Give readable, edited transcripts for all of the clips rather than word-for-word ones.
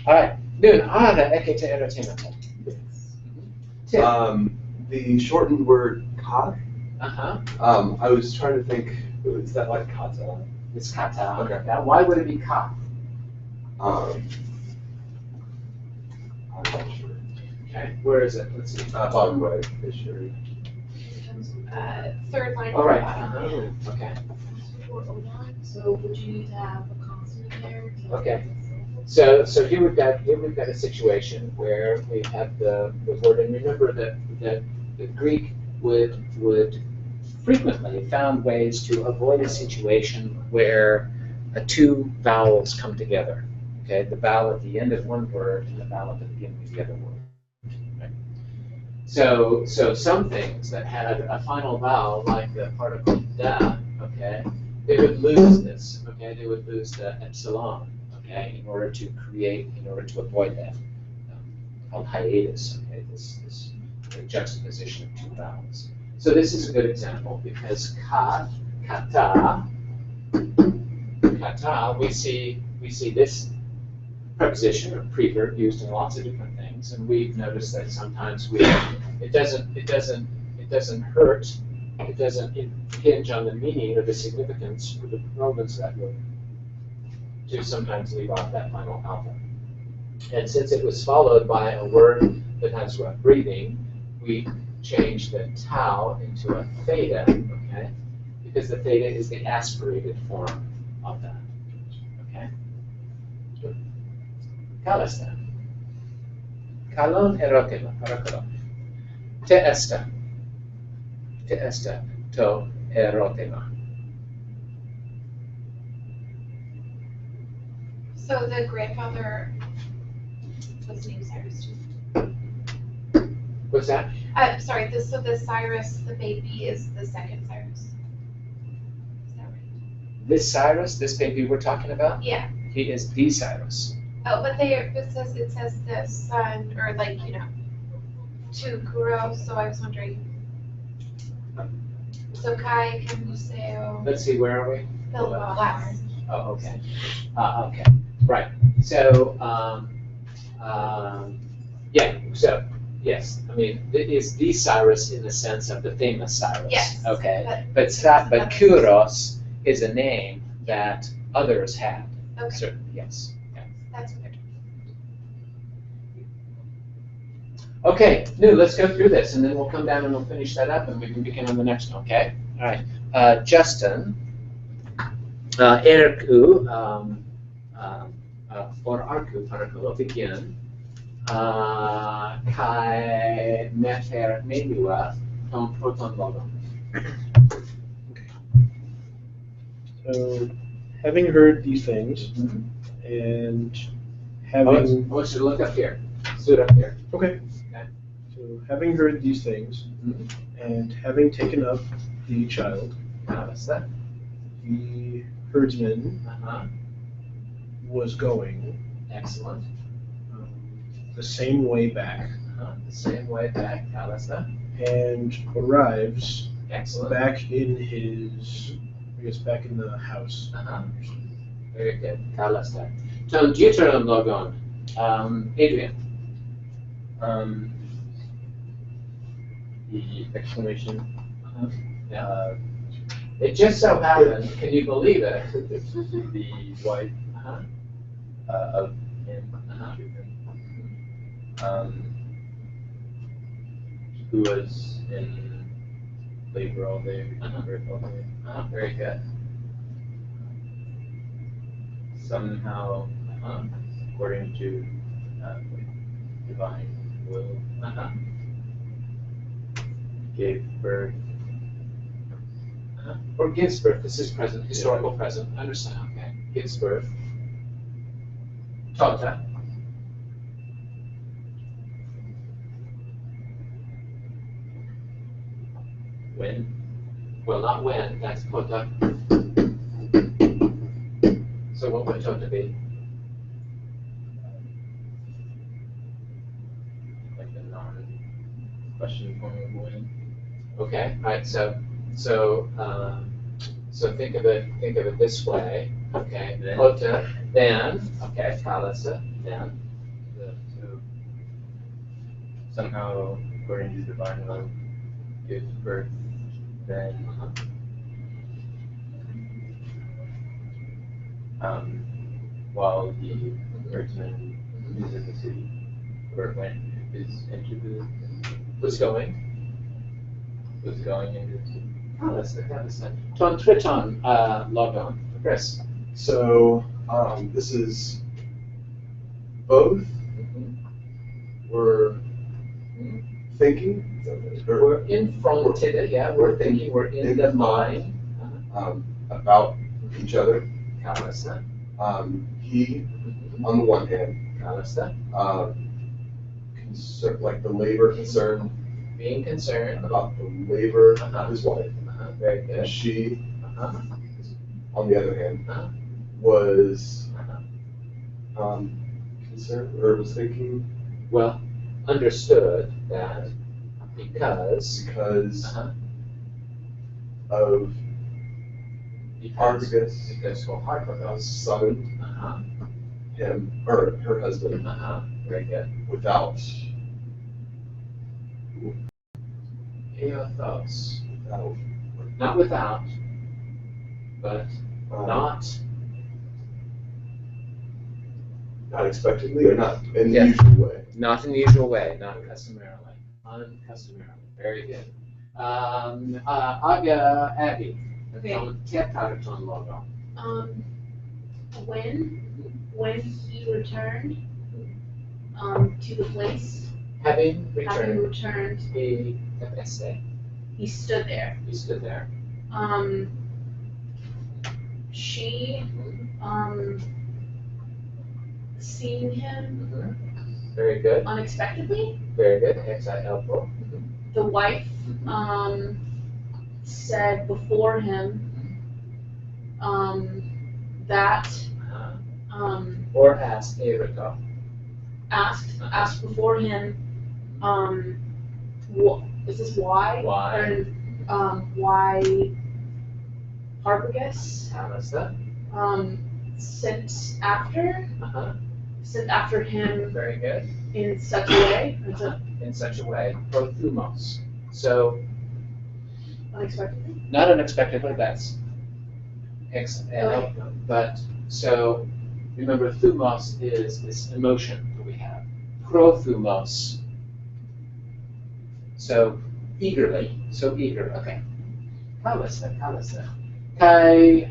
All right. Noon. Eke te entertainment. Tim. The shortened word "ka." Uh-huh. I was trying to think. Is that like kata? It's kata. Okay. Now, why would it be ka? I'm not sure. Okay. Where is it? Let's see. Bottom right, fishery. Third line. All right. Okay. So would you need to have a consonant there? Okay. So here we've got a situation where we have the word, and remember that the Greek would frequently found ways to avoid a situation where two vowels come together. Okay, the vowel at the end of one word and the vowel at the beginning of the other word. Right? So some things that had a final vowel, like the particle da, okay, they would lose this. Okay, they would lose the epsilon. Okay, in order to avoid that, called hiatus. Okay, this juxtaposition of two vowels. So this is a good example because kata, we see this preposition or preverb used in lots of different things, and we've noticed that sometimes it doesn't hurt, it doesn't hinge on the meaning or the significance or the relevance of that word to sometimes leave off that final alpha. And since it was followed by a word that has rough breathing, we changed the tau into a theta, okay? Because the theta is the aspirated form of that, okay? Kalasta. Kalon erotema, parakalo. Te esta to erotema. So the grandfather was named Cyrus too. What's that? Sorry, so the Cyrus, the baby, is the second Cyrus. Is that right? This Cyrus, this baby we're talking about? Yeah. He is the Cyrus. Oh, but it says the son, or to Kuro, so I was wondering. So Kai Kemuseo. Let's see, where are we? The last. Oh, okay. Okay, right. So, yeah, so, yes, I mean, it is the Cyrus in the sense of the famous Cyrus. Yes. Okay, but Kuros is a name that others had. Okay. Certainly, yes. Yeah. That's weird. Okay, Nu, let's go through this, and then we'll come down and we'll finish that up, and we can begin on the next one, okay? All right. Justin, Erku, or Arku, Parakulo, begin. Kai Meter Menua, Ton Proton Logo. So, having heard these things, and I want having... you to look up here. Stood up here. Okay. Okay. So, having heard these things, and having taken up the child, What's that? the herdsman was going Excellent. the same way back, The same way back. What's that? and arrives Excellent. back in back in the house. Very good. What's that? Ton Deuteron Logon. Adrian. The exclamation. It just so happened, can you believe it? The wife of him, who was in labor all day, birth all day. Very good. Somehow, according to divine will, gave birth. Or gives birth. This is present, historical present. Understand? Okay. Gives birth. Tota. When? Well, not when. That's tota. So what would tota be? Like a non-question form of when. Okay. All right. So think of it this way. Okay. Then. Tota. Then. Okay. Kalasa. Then. to somehow, according to divine will, give birth, then while the herdsman is in the city, or is into the Was going. was going into the city. Kalista. Ton Triton, Logon. Chris. So, this is both we're thinking, or, We're in fronted, yeah, we're thinking, we're in the mind. about each other. Kalista. He, on the one hand, Kalista. like the labor concern Being concerned. about the labor of his wife, Very and good. she, Uh-huh. on the other hand, Uh-huh. was Uh-huh. concerned or was thinking Well, understood that because. because Uh-huh. of Argus Because for Harpagus. summoned Uh-huh. him or her husband Uh-huh. Very good. without Eothos. without Not without, but um, not expectedly or not in the Yeah. usual way. not in the usual way, not customarily. Uncustomarily. Very good. Aga Abby. Okay. Ton Logo. When he returned, to the place, Having having returned, returned, he essay. he stood there. He stood there. She, seeing him Very good. unexpectedly, Very good. Helpful. the wife, said before him, that, Or ask Erika. asked before him, is this why? Why? Or, why Harpagus, Kalista. sent Uh-huh. after him Very good. in such a way, In such a way. Prothumos. So, unexpectedly. not unexpectedly, that's excellent. But, so, remember, thumos is this emotion that we have. Prothumos. So, eagerly. So eager. Okay. Kalista. Kai,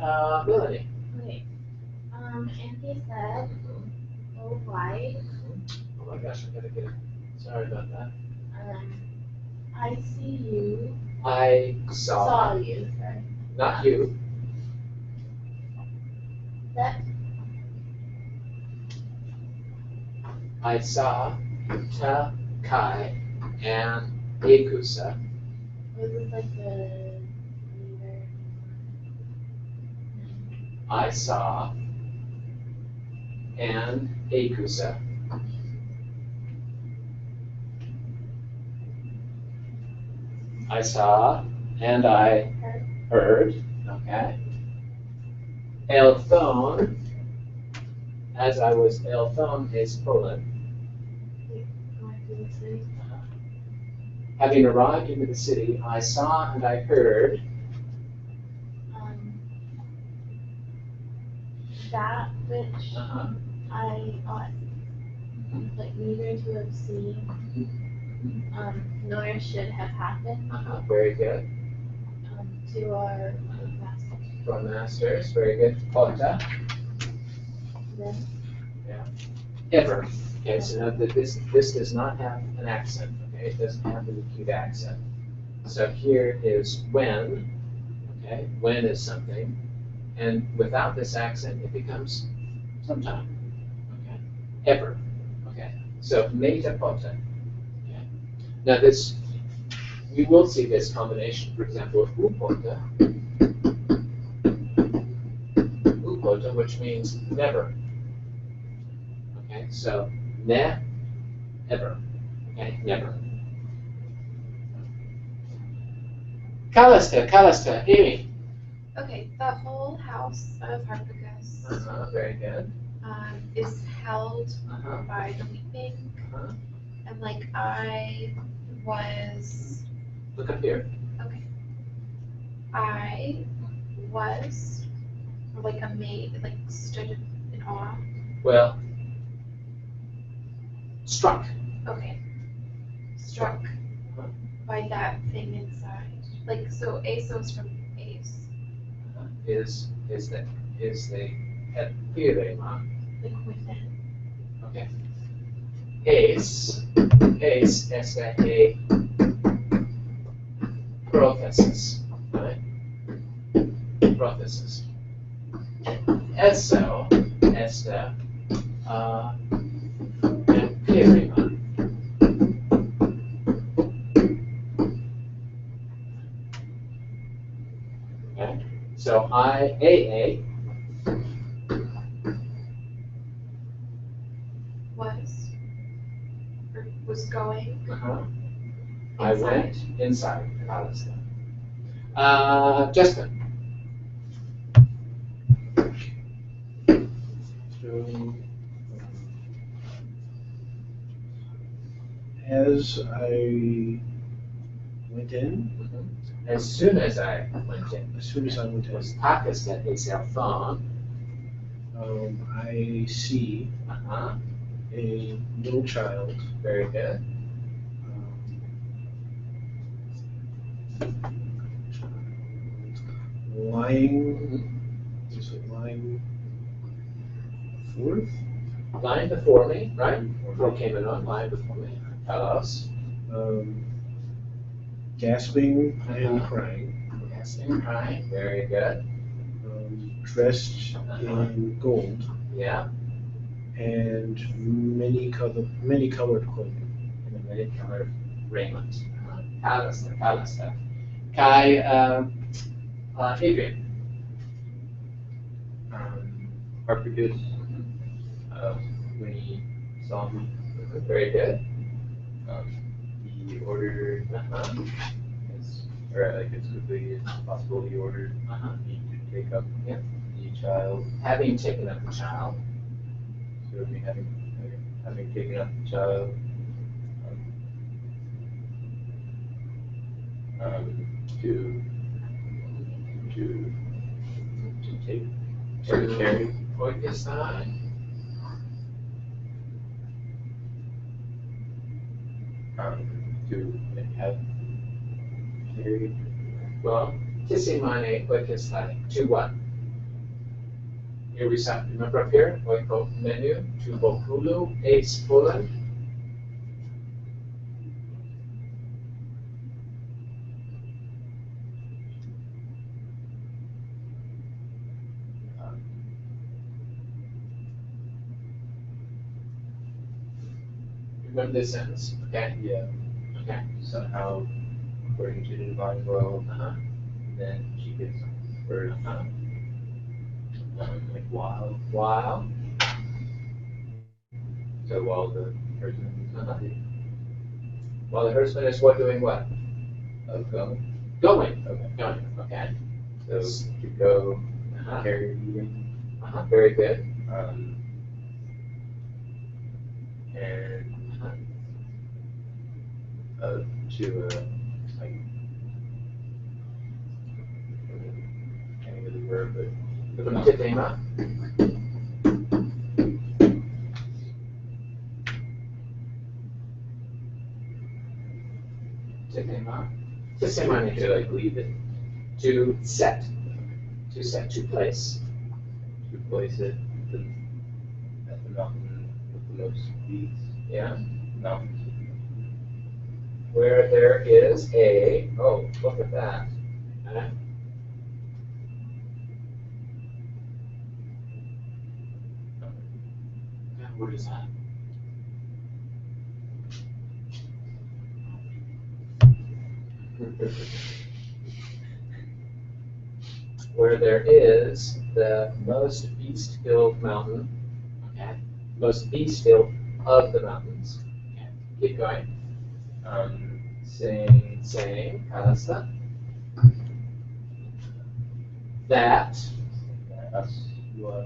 Melanie. Okay. Andy said, "Oh, why? Oh my gosh, I gotta get it. Sorry about that. I see you. I Saw saw, you. Sorry. not you, That I saw Ta, Kai, and Ekusa. was this like the leader. I saw and Ekusa. I saw and I heard. Okay. Elthon, as I was, Elthon is Poland. Going through the city. Having arrived into the city, I saw and I heard That which uh-huh, I ought like neither to have seen, nor should have happened, very good. to our master. From masters, very good. Pota, Then ever. Okay, so note that this does not have an accent. Okay, it doesn't have an acute accent. So here is when. Okay, when is something, and without this accent, it becomes sometime. Okay, ever. Okay, so meta pota. Okay, now this, we will see this combination. For example, upota. Upota, which means never. Okay, so ne, ever. Okay, never. Kalista, Amy. Okay, the whole house of Harpagus Very good. is held Uh-huh. by the weeping. Uh-huh. And like I was, Look up here. I was, or like amazed, like stood in awe. Well, struck. Okay. Struck by that thing inside. Like, so ASOS from ACE. Is the epirema. Like within. Okay. Ace es a prothesis, right? Prothesis. Eso esta epirema. Okay. So IA Was going I inside. went inside Palestine. Justin. So, as I went in, As soon as I went in, as soon as I went in, was Pakistan a cell phone. I see a little child. Very good. Lying, is it lying forth? Lying before me, right? Before came in on, lying before me. Tell us. Gasping and crying, Yes, and crying. Very good. dressed in gold Yeah. and many-colored clothing. In a many colored raiment. Palestine. Kai, Adrian. Harpicus, when he saw me, Very good. he ordered, or like as quickly as possible, he ordered me to take up Yeah. the child. Having taken up the child. So me having taken up the child, to take or to carry. Oikisai. To have carried. Well, Tisimane Oikisai. To what? Here we stop. Remember up here? Oiko menu. To Bokulu. Ace Poland. Remember this sentence, okay? Yeah. Okay. Somehow, according to the divine will, Uh-huh. then she gives birth. Like While. So while the person is While the herdsman is what doing what? going. Going. Okay. Going. Okay. So to go Uh-huh. carry eating, Very good. and to like can't think of the word, but From Titema. Titema. Tisimane. to like leave it, To set. To set. To place. to place it at the mountain with the most peace. Yeah. Mountains. Where there is a, oh, look at that. Okay. What is that? Where there is the most beast-filled mountain, okay, most beast-filled of the mountains. Okay. Keep going. Saying, Kalasta, that Us, you are,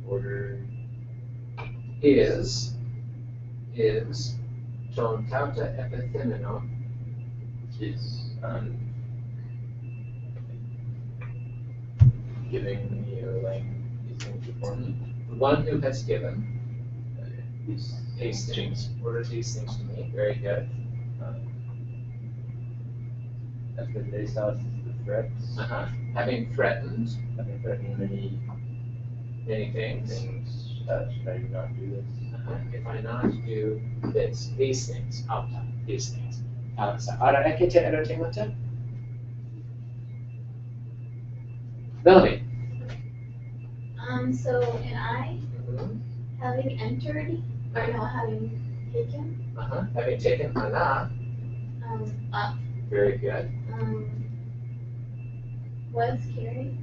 order is ton tauta epithemino. is giving me or laying these things before me. The one who has given These things. ordered these things to me. Very good. As the day starts the threats, Having threatened having threatened many many things. things, should I not do this? If I not do this, these things, these things. Ora, é que te era te mata? Melanie. So, and I, having entered, or no, having taken, Having taken ana, up, very good. was carried,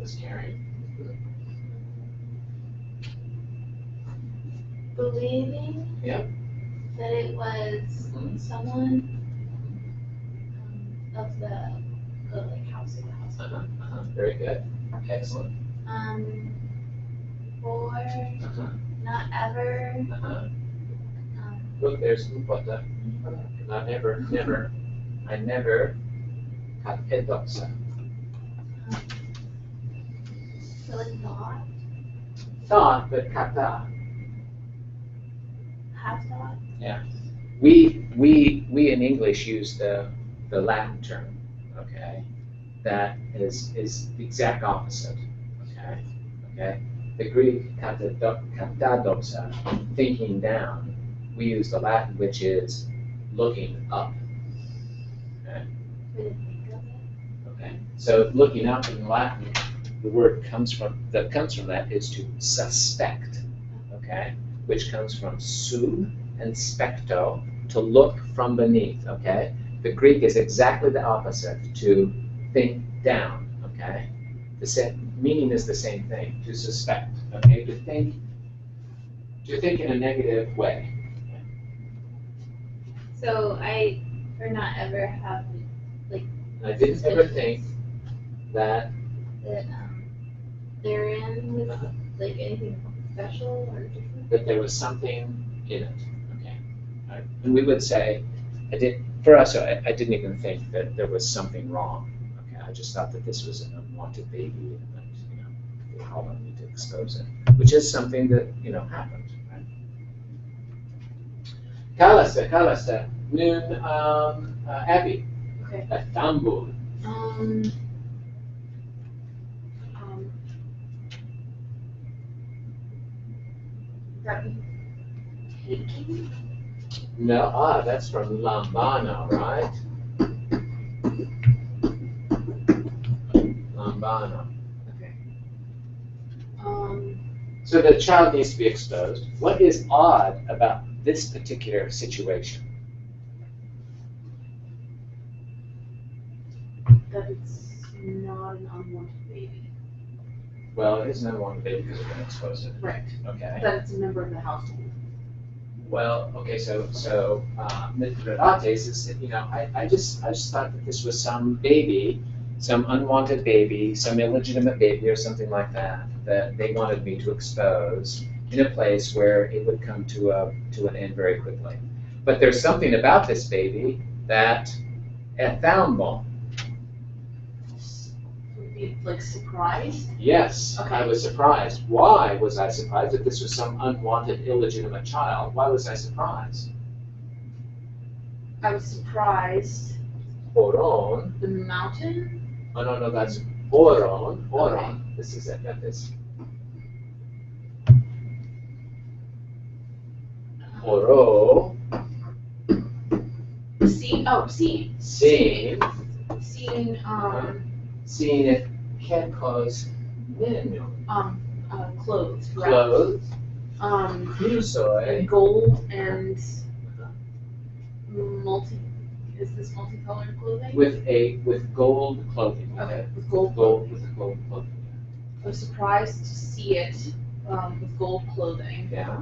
Was carried. believing Yep. that it was someone of the like house of the house. Very good. Excellent. For not ever, Look, there's upata. Not ever, never. I never had pedoxa. so like thought, Thought, but kata. have thought, We in English use the Latin term, okay? That is the exact opposite, okay? Okay? The Greek katadoxa, thinking down. We use the Latin, which is looking up. we didn't think of it. Okay? So looking up in Latin, the word comes from that is to suspect, okay? Which comes from su and specto, to look from beneath, okay? The Greek is exactly the opposite, to think down, okay? The same meaning is the same thing, to suspect, okay? To think in a negative way. So I, or not ever have, I didn't ever think that that, therein was like anything special or different. there was something in it, okay? Right? And we would say, I didn't even think that there was something wrong, okay? I just thought that this was an unwanted baby and that, they called me to expose it, which is something that, happened, right? Kalasa, noon, Abby. Okay. Tambul. That taking? No, that's from Lambano, right? Lambano. Okay. So the child needs to be exposed. What is odd about this particular situation? That it's not an unwanted baby. Well, it is an unwanted baby because we're going to expose it. Right. Okay. That it's a member of the household. Well, okay, so Mitrates is, I just thought that this was some baby, some unwanted baby, some illegitimate baby or something like that they wanted me to expose in a place where it would come to an end very quickly. But there's something about this baby that found bon. Would be like surprised. Yes, Okay. I was surprised. Why was I surprised? If this was some unwanted, illegitimate child, why was I surprised? I was surprised. Oron. The mountain. Oh, no, that's Oron. Okay. This is it, got this. Oro. Seen. Oh, seen. Seen. Seen. Seen it can cause menu. Clothes. Wrapped. Clothes. In gold and Is this multicolored clothing? With gold clothing. Okay, with gold Gold clothing. with gold clothing. I was surprised to see it with gold clothing. Yeah.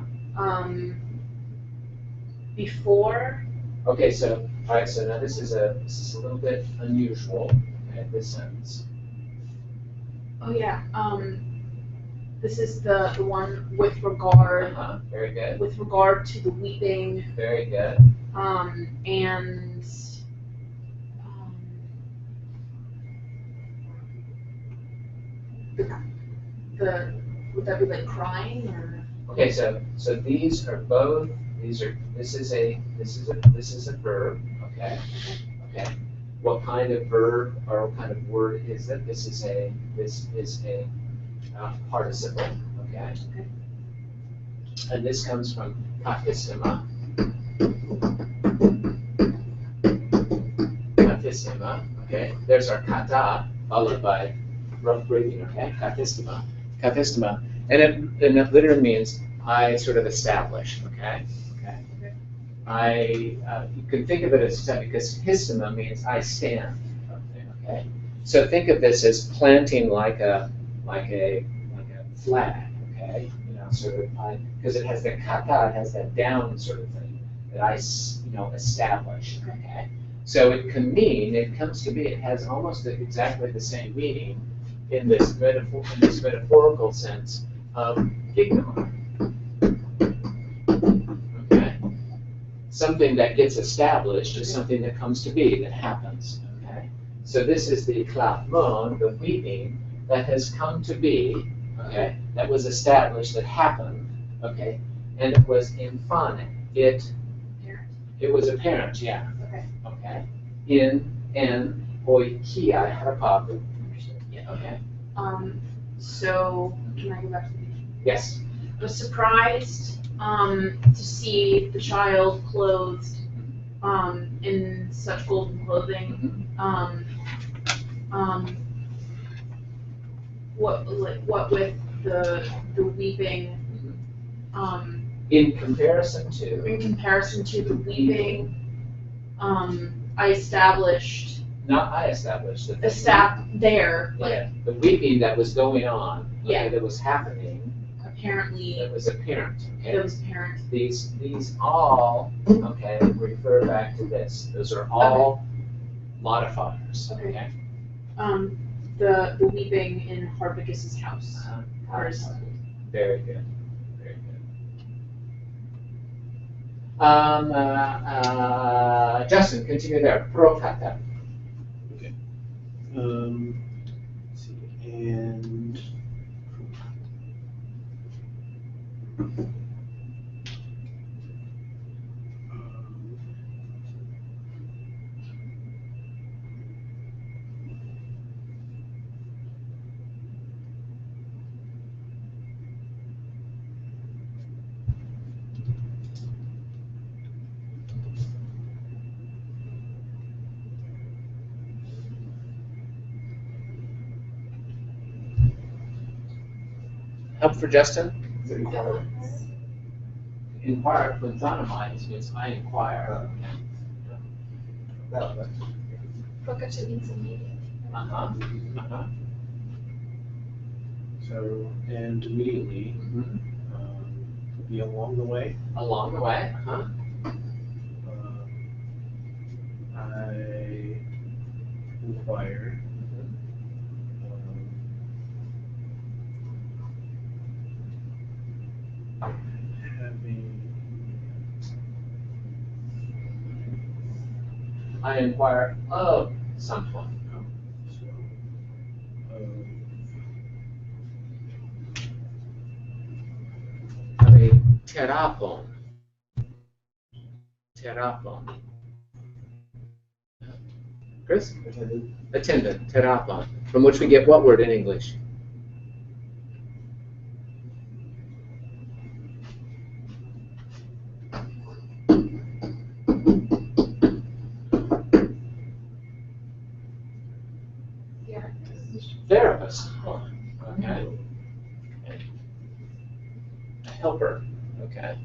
Before. Okay, so all right, so now this is a little bit unusual. Okay, this sentence. Oh yeah. This is the one with regard Very good. with regard to the weeping, Very good. and the would that be like crying or? Okay, so these are both. This is a verb. Okay. Okay. What kind of verb or what kind of word is it? This is a participle. Okay. Okay. And this comes from katissima. Katissima. Okay. There's our kata followed by rough breathing. Okay. Katissima. Katissima. And it literally means I sort of establish. Okay. Okay. You can think of it as because histema means I stand. Okay. So think of this as planting like a flag. Okay. You know, sort of because it has the kata, it has that down sort of thing that I establish. Okay. So it comes to be. It has almost exactly the same meaning in this metaphorical sense of ignomai. Okay. Something that gets established is something that comes to be, that happens. Okay. So this is the klafmon, the weeping that has come to be. Okay. That was established, that happened. Okay. And it was infane. It was apparent. Yeah. Okay. Okay. In oikia harapaku. Yeah. Okay. So can I go back to the beginning? Yes. I was surprised to see the child clothed in such golden clothing. What with the weeping, In comparison to. in comparison to the weeping, I established Not I established. the staff there, like Yeah, the weeping that was going on. Okay, Yeah. that was happening. apparently That was apparent. Okay. those parents. These all okay refer back to this. Those are all modifiers. Okay. Okay. The weeping in Harvicus's house. Ours. Very good. Very good. Justin, continue there. Prokata. Let's see, and Help for Justin? Is it inquiry? Inquire, Pluthonomai means I inquire. No, Prokata means immediate. Uh-huh. Uh-huh. so and immediately be along the way. Along the way, huh? I inquire. I inquire of someone. Of a terapon. Terapon. Chris? attended. Attendant, terapon. From which we get what word in English? Therapist. Okay. A helper. Okay.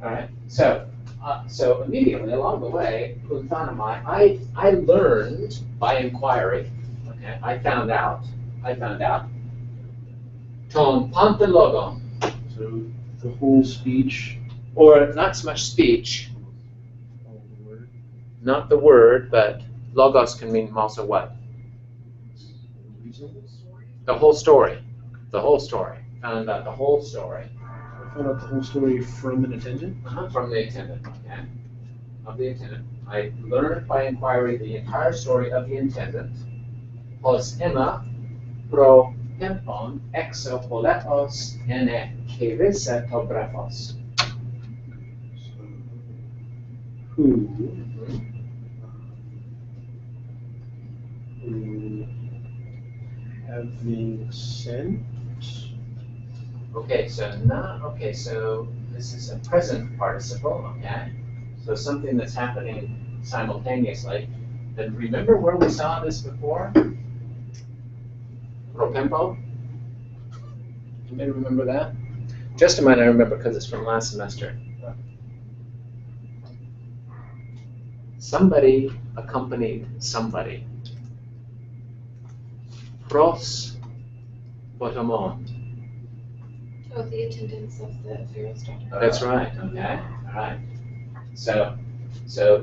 All right. So immediately along the way, Pluthonomai, I learned by inquiry. Okay. I found out. Ton pantologon. So the whole speech, Or not so much speech, all the word, not the word, but logos can mean also what? reason. The whole story. The whole story. Found out the whole story. I found out the whole story from an attendant. From the attendant, okay? Of the attendant. I learned by inquiry the entire story of the attendant. Pos Emma pro tempon exopoletos ene kerisetographos. Who having sent Okay, so this is a present participle, okay? So something that's happening simultaneously. And remember where we saw this before? Pro tempo? Anybody remember that? Just a minute, I remember because it's from last semester. Somebody accompanied somebody. Pros potomon. Oh, the attendance of the Pharaoh's daughter. That's right, okay, all right. So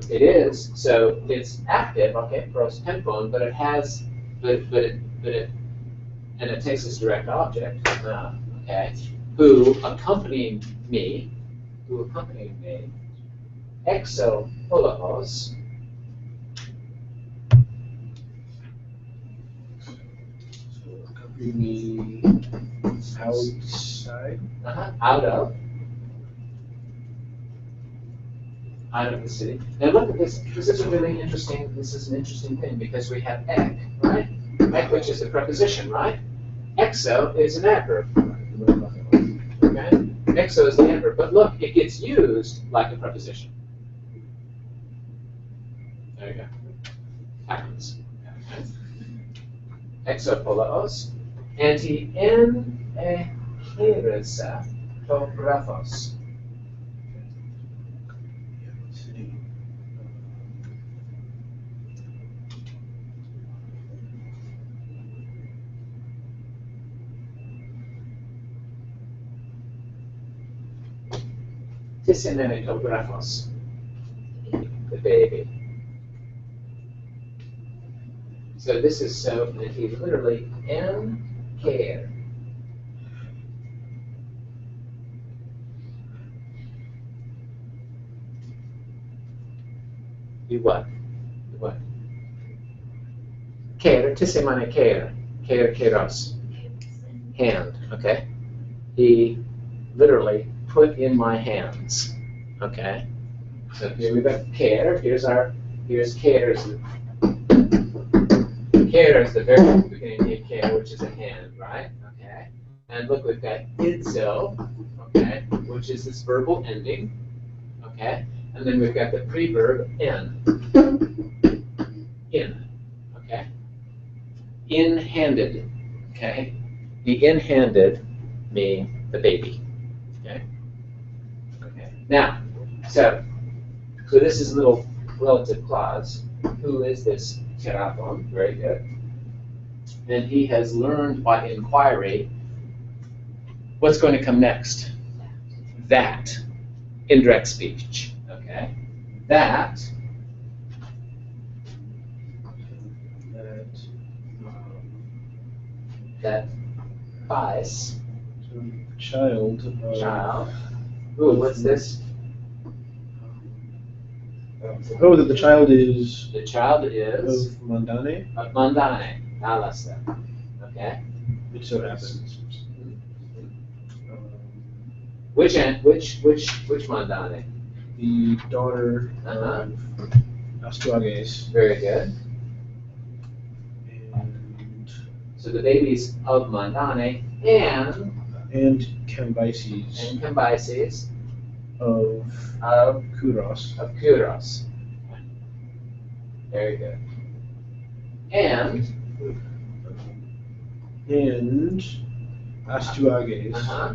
it's active, okay, pros tempon, but it has, and it takes its direct object, okay, who accompanied me, exo polahos, accompany me outside? out of the city. Now look at this. This is an interesting thing because we have ek, right? Ek, which is a preposition, right? Exo is an adverb. Okay? Exo is the adverb, but look, it gets used like a preposition. There you go. Happens. Exopolaos. Anti en echeresa to graphos. City. Tisimene to graphos. The baby. So this is so that he literally en care. You what? You what? Care, tisimane care. Care, keros. Hand, okay? He literally put in my hands, okay? So here we've got care. Here's care is the very beginning of care, which is a hand, right? Okay. And look, we've got idzo, okay, which is this verbal ending, okay? And then we've got the preverb in, okay? In-handed, okay? The in-handed means the baby, okay? Okay. Now, so this is a little relative clause. Who is this Terapon? Very good. And he has learned by inquiry what's going to come next. That. Indirect speech. Okay. That. That. Bias. So child. Child. Ooh, what's this? Oh, that the child is The child is of Mandane. of Mandane. Alasta. Okay. It so happens. Which Mandane? The daughter Uh-huh. of Astuages Very good. and So the baby's of Mandane and Cambyses Cambyses of of Kuros. Kuros. Very good. And Astuages. uh-huh.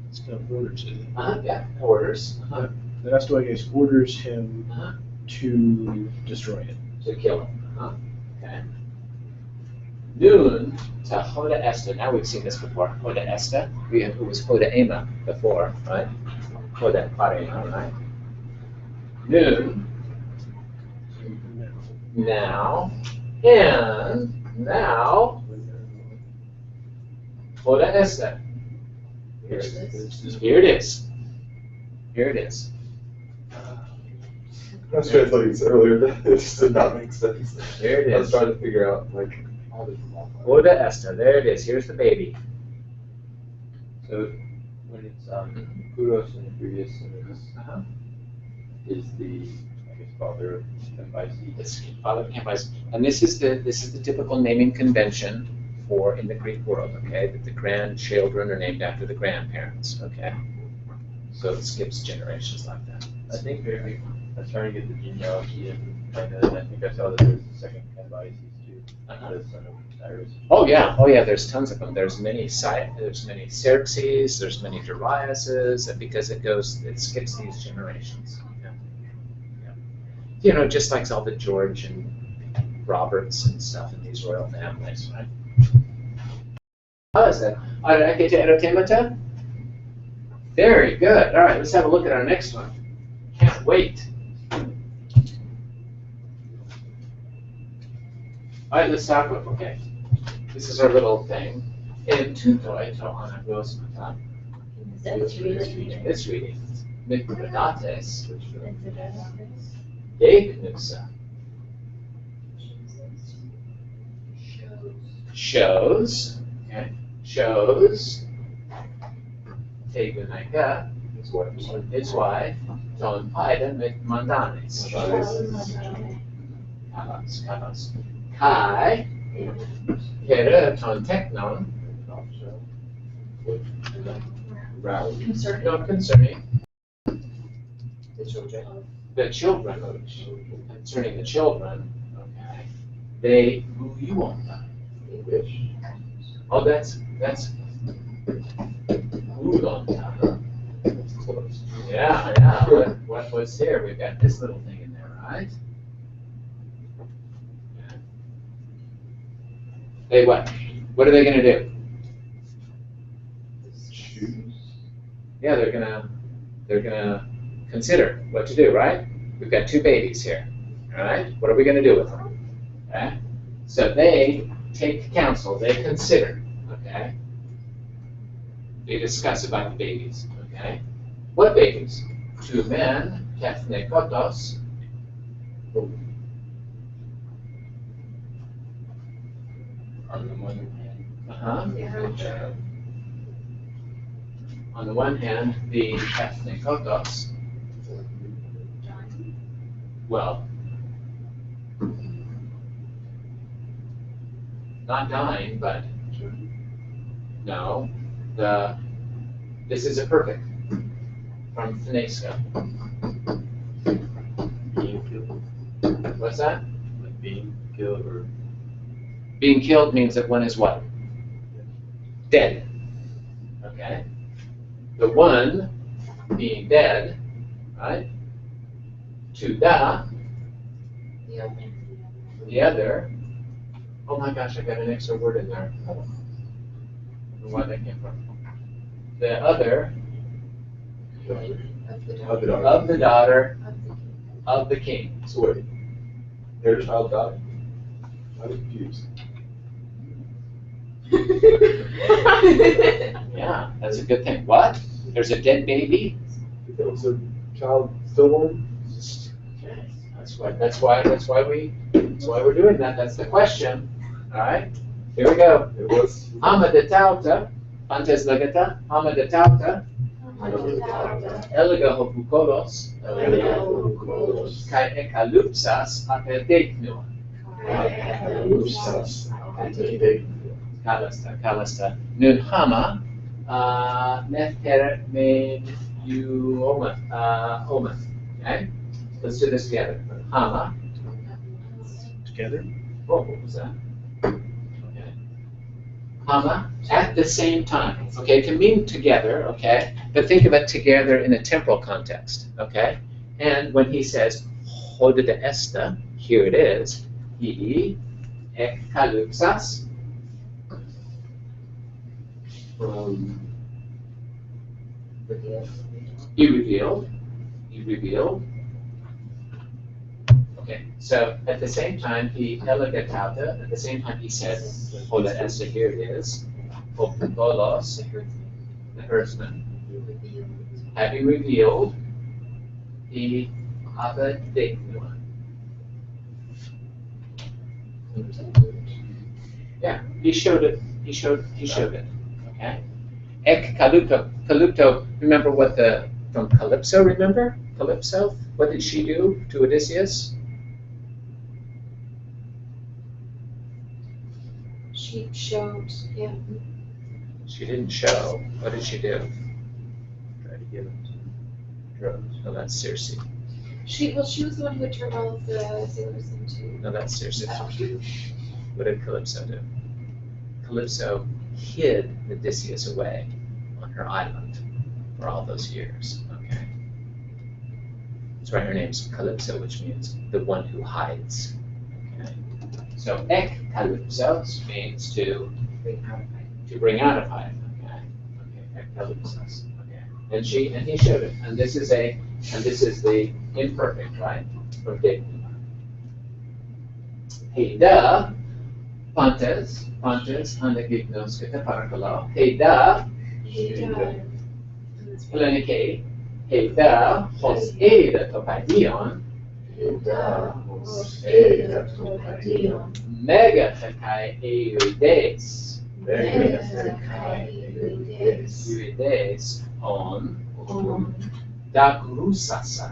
It's not orders, is it? Yeah, orders That Astuages orders him Uh-huh. to destroy it. to kill him. Okay. Nun to Hoda Esta. Now we've seen this before. Hoda Esta. It was Hoda Ema before, right? Hoda Parema, right? Nun. Now. And now. Hoda Esta. Here it is. Here it is. Here it is. I was translating this earlier, but it just did not make sense. Here it I was is. trying to figure out, like, Hoda Esta. There it is. Here's the baby. So when it's Kuros in the previous sentence, Uh-huh. is the, I guess, father of Cambyses. It's Father of Cambyses. And this is the typical naming convention for in the Greek world, okay? That the grandchildren are named after the grandparents, okay? So it skips generations like that. I think I was trying to get the genealogy and I think I saw that there's a second Cambyses too, the son of Cyrus. Oh yeah, there's tons of them. There's many Xerxes, there's many Dariuses, and because it skips these generations. Yeah. Yeah. You know, just like all the George and Roberts and stuff in these royal families, right? How is that? Arake te erotemata? Very good. All right, let's have a look at our next one. Can't wait. All right, let's start with, okay. This is our little thing. In tutoi to anagos mata. It's reading. Mikrodates. Gegnusa. Shows. Okay. Shows. Tegunaika. His wife. Ton paida mit mandanes. Kalas. Kai. Kere ton teknon. Not concerning the children. Concerning the children. Okay. They uyuonta. wish. Oh, that's udonta. Close. Yeah. What was here? We've got this little thing in there, right? Yeah. They what? What are they gonna do? Choose. Yeah, they're gonna consider what to do, right? We've got two babies here. All right? What are we gonna do with them? Okay? So they take counsel, they consider, okay? They discuss about the babies, okay? What babies? Two men, Kethnekotos. On the one hand, Uh-huh. On the one hand, the Kethnekotos, well, not dying, but no, this is a perfect from Finesco. being killed, What's that? like being killed or Being killed means that one is what? Dead. Okay? The one being dead, right? To the other. Oh my gosh, I got an extra word in there. I don't know where that came from. The other of the daughter of the king. So wait, their child died? I'm confused. Yeah, that's a good thing. What? There's a dead baby? There was a child stillborn? That's why we're doing that. That's the question. All right. Here we go. It was. Hama de tauta, pantes legata, hama de tauta, elega hopukolos, kai ekalupsas aperdeknua. Kalasta. Nun hama, nether men you oma. Okay? Let's do this together. Hama. Together? Oh, what was that? Okay. Hama, at the same time. Okay, it can mean together, okay? But think of it together in a temporal context, okay? And when he says, Hoda de esta, here it is, he ekaluxas, He revealed. He revealed. Okay, so at the same time, he elegataute, at the same time he said, Hola Esther, here it is, Opopolos, the herdsman, having revealed, he habe dignua. Yeah, he showed it, he showed it, okay? Ek Calypto, remember what from Calypso, remember? Calypso, what did she do to Odysseus? She showed him. She didn't show. What did she do? Try to give him some drugs. No, that's Circe. She was the one who had turned all of the sailors into. No, that's Circe. What did Calypso do? Calypso hid Odysseus away on her island for all those years. Okay. That's why her name's Calypso, which means the one who hides. Okay. So ek Calypso means to bring out of hiding. Okay. Okay. Ek Calypsos. Okay. And he showed it. And this is the imperfect, right? From Digna. Heida Pontes, anagignos kita parakalo. Heida Plenike. Heida hos eida topaidion. Mega takai euides. Euides on dagrusasa.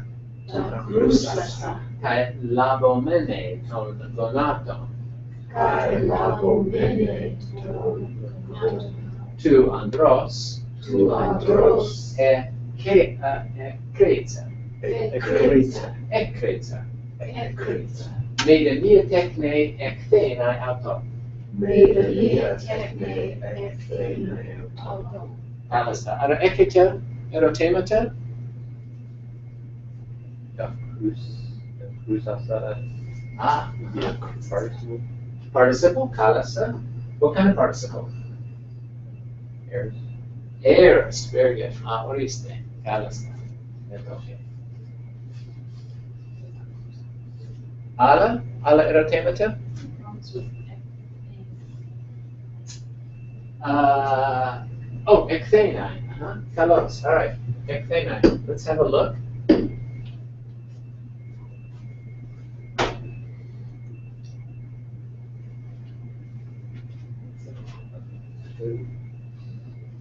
Kai labomene ton donaton. Tu andros. Ekkreta. Meidän mie tekne ektheenai auto. Alasta. Ara ekketä erotemata? Crusasa Ah, would be a participle. participle, kalasa. What kind of participle? Heirs. Heirs. Very good. Ah, oriste. Kalasta. Okay. Ala erotemata? Ektheenai. Kalos. All right. Ektheenai. Let's have a look.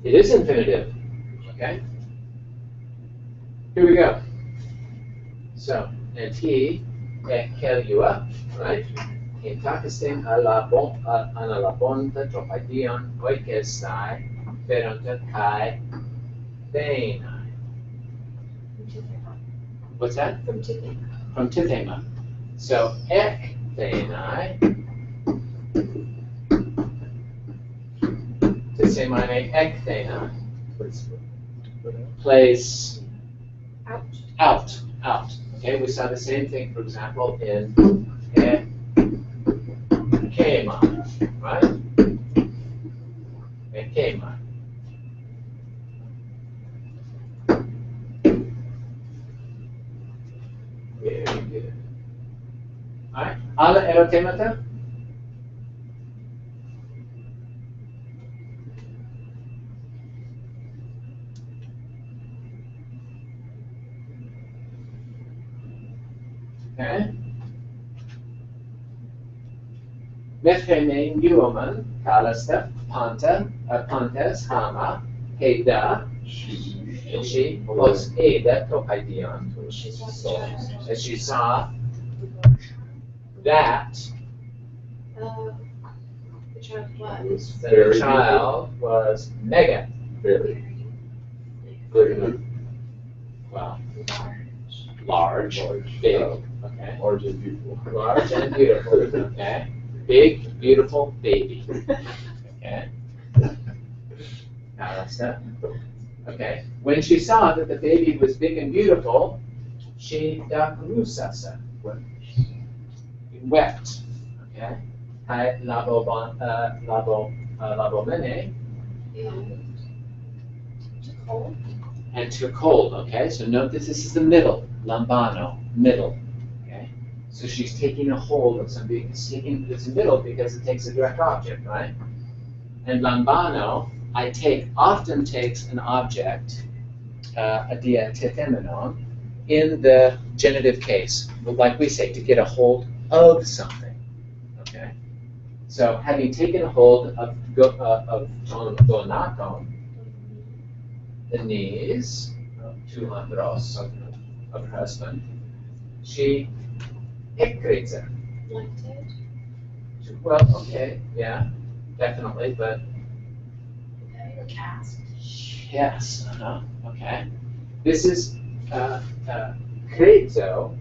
It is infinitive. Okay. Here we go. So, and he ekeliua, right? Intakistin analabonta tropaidion oikestai feronta kai theinai. What's that? From Tithema. So ek theinai. Tithemai ek theinai. Place out. Okay, we saw the same thing, for example, in Kema, right? In Kema. Very good. All right, ala erotemata? Okay. Methene human, kalasta, pontes, hama, heda, she was eda topaidion. And she saw that the child was mega. Very. Well, large, big, okay. Large and beautiful. Large and beautiful, okay. Big, beautiful baby, okay. Now that's that. Okay. When she saw that the baby was big and beautiful, she dakrusasa, wept, okay. Kai labomene, And To hold. And took hold, okay? So note this is the middle, lambano, middle, okay? So she's taking a hold of something, it's middle because it takes a direct object, right? And lambano, often takes an object, a diatethamenon, in the genitive case, like we say, to get a hold of something, okay? So having taken a hold of gonaton, the knees, to Andros, of her husband, she ekkrita. lifted. Well, okay, yeah, definitely, but Okay, the cast. yes, okay. This is krezo.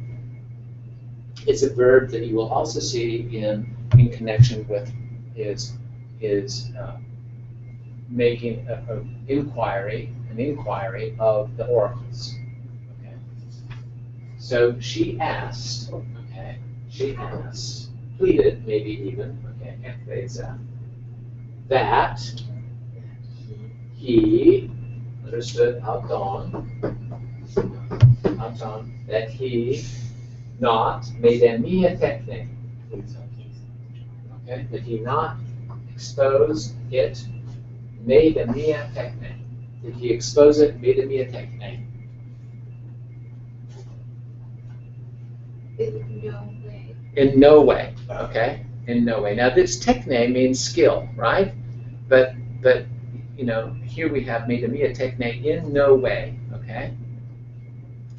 It's a verb that you will also see in connection with his making an inquiry of the oracles. Okay. So she asked, okay, pleaded, maybe even, okay, ekkreza, that he, understood, Alton, that he not made a mia techne, okay, that he not expose it, made a mia techne. Did he expose it, made a mia techne? In no way. In no way, okay? In no way. Now this techne means skill, right? But you know, here we have made a mia techne in no way, okay?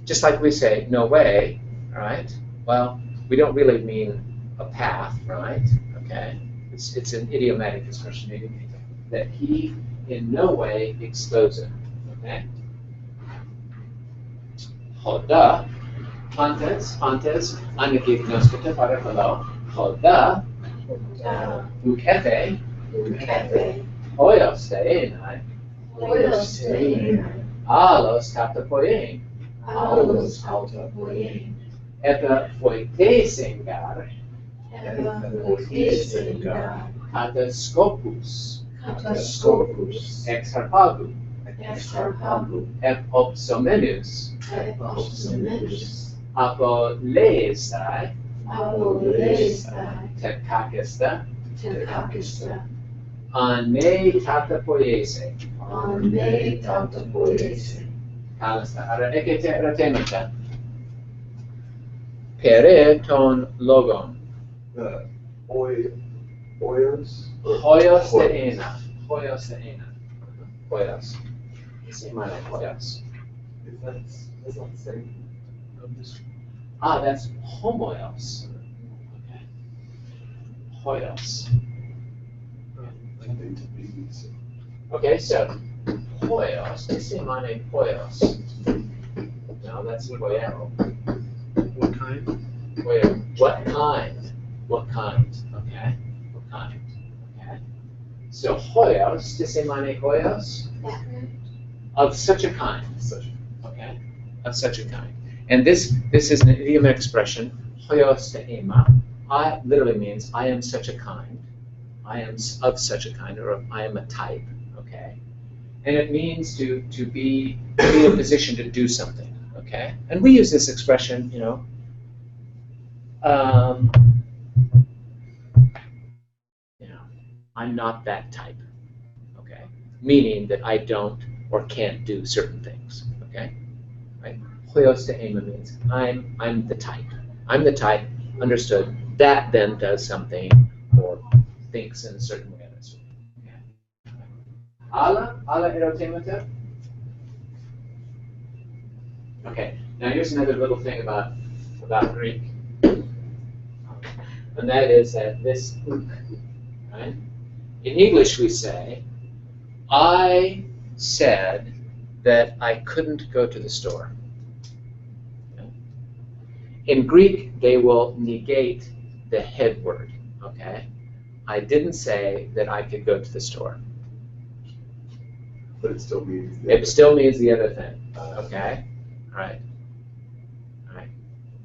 Just like we say, no way, right? Well, we don't really mean a path, right? Okay? It's an idiomatic expression, meaning that he in no way expose it, okay? Hoda, Pontes, anagignoskata para hello. Hoda, ukefe, hoyos te'enai, alos katapoyen, eta foitesengar, kata scopus, exarpagu, ep opsomenus, apo leestai, tekakista, an me tatapoiese. Kalasta, ara ekete ratemata. Pere ton logon. Oyos? Hoyos te'ena. Hoyos te'ena. Hoyos. Semana hoyos. That's not the same. Ah, that's homoios. Okay. Hoyos. Okay, so hoyos. Semana hoyos. No, that's hoyero. What kind? What kind? What kind? Okay. What kind? Okay. So hoyos, semana hoyos, of such a kind. Okay. Of such a kind. And this is an idiom expression, hoyos te'ema. Literally means I am such a kind. I am of such a kind, or I am a type. Okay. And it means to be in a position to do something. Okay. And we use this expression, you know. I'm not that type, okay? Meaning that I don't or can't do certain things, okay? Right? Hoyos te'ema means I'm the type. I'm the type, understood, that then does something or thinks in a certain way. Okay. Ala erotemata? Okay, now here's another little thing about Greek. And that is that this, right? In English we say, I said that I couldn't go to the store. Okay? In Greek, they will negate the head word, okay? I didn't say that I could go to the store. But it still means It still means the other thing, okay? All right.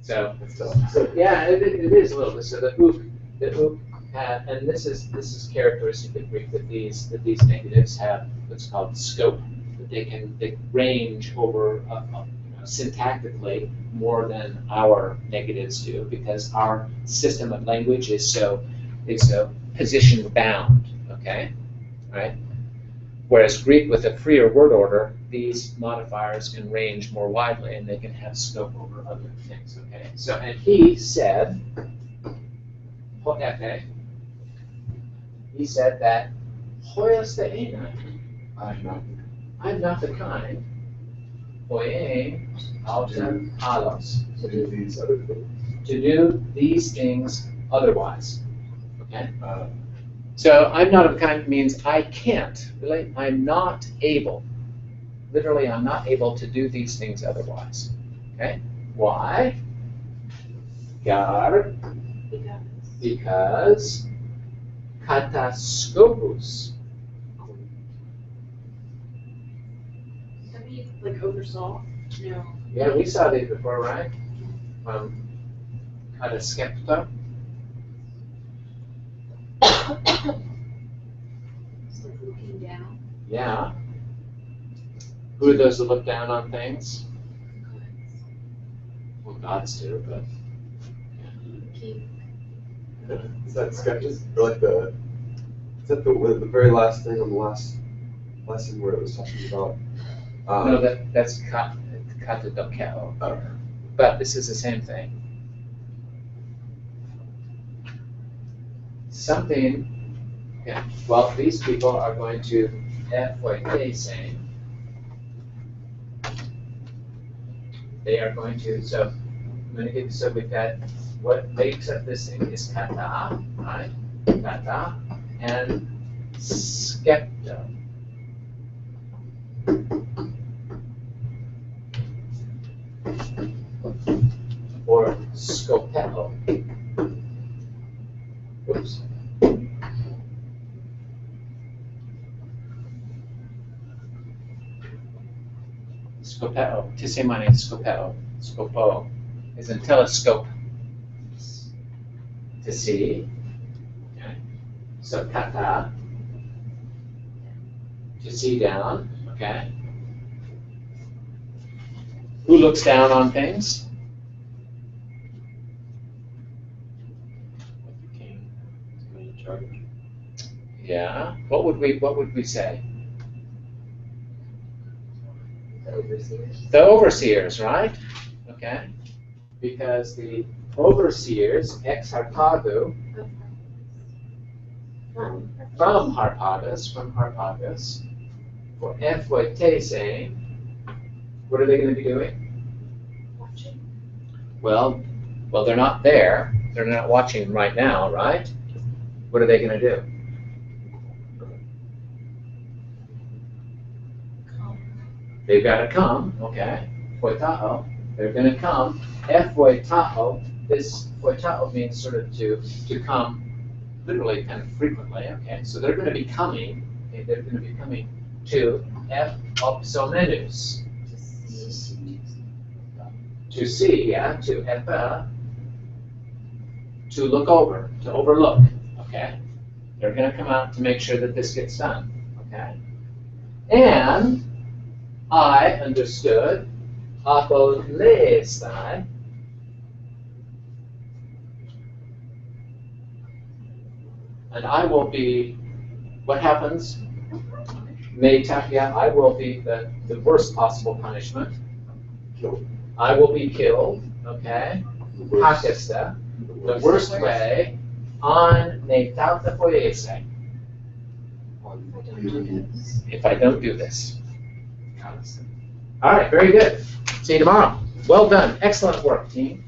So yeah, it is a little bit. So the ook and this is characteristic of Greek, that these negatives have what's called scope, that they range over syntactically more than our negatives do, because our system of language is so position bound. Okay, right? Whereas Greek, with a freer word order, these modifiers can range more widely and they can have scope over other things. Okay, so and he said, he said that hoyas the ena, I'm not the kind, hoyein alten alos, To do these other things. to do these things otherwise. Okay. So I'm not of the kind means I can't, really, I'm not able. Literally, I'm not able to do these things otherwise. Okay? Why? Because kataskopus. That means like oversaw? No. Yeah, we saw these before, right? Kataskepta. It's like looking down. Yeah. Who are those that look down on things? Well, gods do, but Is that sketches? Or like is that the very last thing on the last lesson where it was talking about? no, that's katadokeo. Oh. But this is the same thing. Something, okay, well, these people are going to saying. They are going to, so I'm going to give you, so we've got what makes up this thing is kata, right? Kata, and skepto. Or scopeo. Oops. Scopeo, testimony scopeo, scopo, is a telescope to see. Okay. So kata, to see down, okay. Who looks down on things? Like the king, somebody in charge. Yeah. What would we say? The overseers. The overseers, right? Okay. Because the overseers, ex harpago, from Harpagus, for ephoitese, what are they going to be doing? Watching. Well, they're not there. They're not watching right now, right? What are they going to do? They've got to come, okay? Foitao. They're going to come. Foitao. This foitao means sort of to come, literally kind of frequently, okay? So they're going to be coming. Okay? They're going to be coming to opsomenus. To see, yeah, to look over, to overlook, okay? They're going to come out to make sure that this gets done, okay? And I understood apolestai, and I will be, what happens? I will be the worst possible punishment. I will be killed, okay? Hakista, the worst way, on Neitauta Poiese, if I don't do this. All right, very good. See you tomorrow. Well done. Excellent work, team.